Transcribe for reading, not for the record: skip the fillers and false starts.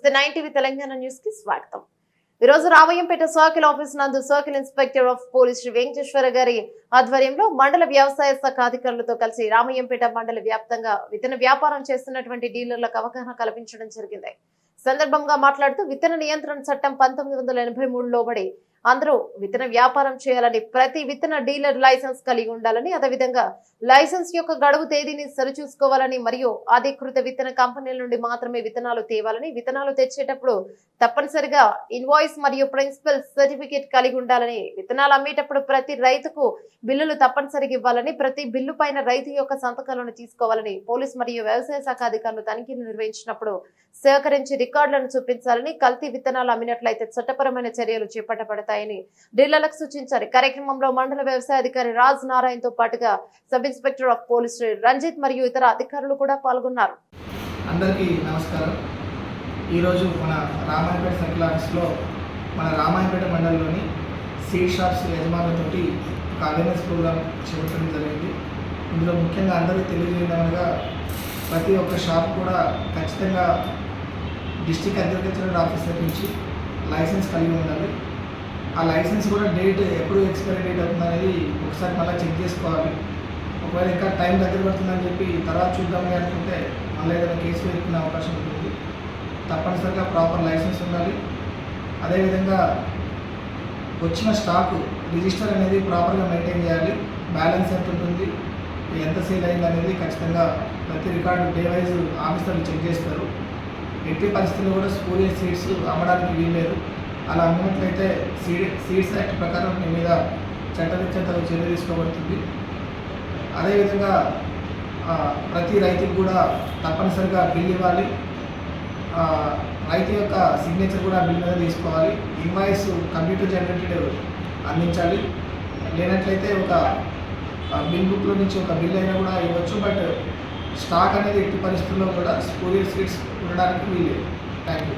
నమస్తే 9 TV Telangana news కి స్వాగతం. ఈ రోజు రామయ్యంపేట సర్కిల్ ఆఫీస్ నందు circle inspector of police Shri Venkateshwara గారి ఆధ్వర్యంలో మండల వ్యవసాయ శాఖ అధికారులతో కలిసి రామయ్యంపేట మండల వ్యాప్తంగా విత్తన వ్యాపారం చేస్తున్నటువంటి డీలర్లకు అవగాహన కల్పించడం జరిగింది. సందర్భంగా మాట్లాడుతూ విత్తన నియంత్రణ చట్టం 1983 లోబడి అందరూ విత్తన వ్యాపారం చేయాలని, ప్రతి విత్తన డీలర్ లైసెన్స్ కలిగి ఉండాలని, అదేవిధంగా లైసెన్స్ యొక్క గడువు తేదీని సరిచూసుకోవాలని మరియు అధికృత విత్తన కంపెనీల నుండి మాత్రమే విత్తనాలు తేవాలని, విత్తనాలు తెచ్చేటప్పుడు తప్పనిసరిగా ఇన్వాయిస్ మరియు ప్రిన్సిపల్ సర్టిఫికేట్ కలిగి ఉండాలని, విత్తనాలు అమ్మేటప్పుడు ప్రతి రైతుకు బిల్లులు తప్పనిసరిగా ఇవ్వాలని, ప్రతి బిల్లు పైన రైతు యొక్క సంతకాలను తీసుకోవాలని, పోలీస్ మరియు వ్యవసాయ శాఖ అధికారులు తనిఖీలు నిర్వహించినప్పుడు సహకరించి రికార్డులను చూపించాలని, కల్తీ విత్తనాలు అమ్మినట్లయితే చట్టపరమైన చర్యలు చేపట్టబడతాయని డీలర్లకు సూచించారు. కార్యక్రమంలో మండల వ్యవసాయ అధికారి రాజ్ నారాయణ్ తో పాటుగా sub inspector of police Ranjith మరియు ఇతర అధికారులు కూడా పాల్గొన్నారు. అందరికీ నమస్కారం. ఈరోజు మన రామాయపేట సర్కిల్ ఆఫీస్లో మన రామాయపేట మండలంలోని సీడ్ షాప్స్ యజమానులతోటి ఒక అవేర్నెస్ ప్రోగ్రామ్ చేపట్టడం జరిగింది. ఇందులో ముఖ్యంగా అందరికీ తెలియజేయడంగా ప్రతి ఒక్క షాప్ కూడా ఖచ్చితంగా డిస్ట్రిక్ట్ అగ్రికల్చరల్ ఆఫీసర్ నుంచి లైసెన్స్ కలిగి ఉండాలి. ఆ లైసెన్స్ కూడా డేట్ ఎప్పుడు ఎక్స్పైరీ డేట్ అవుతుంది అనేది ఒకసారి మళ్ళీ చెక్ చేసుకోవాలి. ఒకవేళ ఇంకా టైం దగ్గర పడుతుందని చెప్పి తర్వాత చూద్దామని అనుకుంటే మళ్ళీ ఏదైనా కేసు పెట్టుకునే అవకాశం ఉంటుంది. తప్పనిసరిగా ప్రాపర్ లైసెన్స్ ఉండాలి. అదేవిధంగా వచ్చిన స్టాకు రిజిస్టర్ అనేది ప్రాపర్గా మెయింటైన్ చేయాలి. బ్యాలెన్స్ ఎంత ఉంటుంది, ఎంత సేల్ అయింది అనేది ఖచ్చితంగా ప్రతి రికార్డు డే వైజ్ ఆఫీసర్లు చెక్ చేస్తారు. ఎట్టి పరిస్థితుల్లో కూడా స్పూరియస్ సీడ్స్ అమ్మడానికి వీల్లేదు. అలా అమ్మినట్లయితే సీడ్స్ యాక్ట్ ప్రకారం మీ మీద చట్టరీత్యా చర్య తీసుకోబడుతుంది. అదేవిధంగా ప్రతి రైతుకు కూడా తప్పనిసరిగా బిల్ ఇవ్వాలి. రైతు యొక్క సిగ్నేచర్ కూడా బిల్ మీద తీసుకోవాలి. ఇన్వాయిస్ కంప్యూటర్ జనరేటెడ్ అందించాలి. లేనట్లయితే ఒక బిల్ బుక్లో నుంచి ఒక బిల్ అయినా కూడా ఇవ్వచ్చు. బట్ స్టాక్ అనేది ఎట్టి పరిస్థితుల్లో కూడా స్పూరియస్ సీడ్స్ ఉండడానికి వీలేదు. Thank you.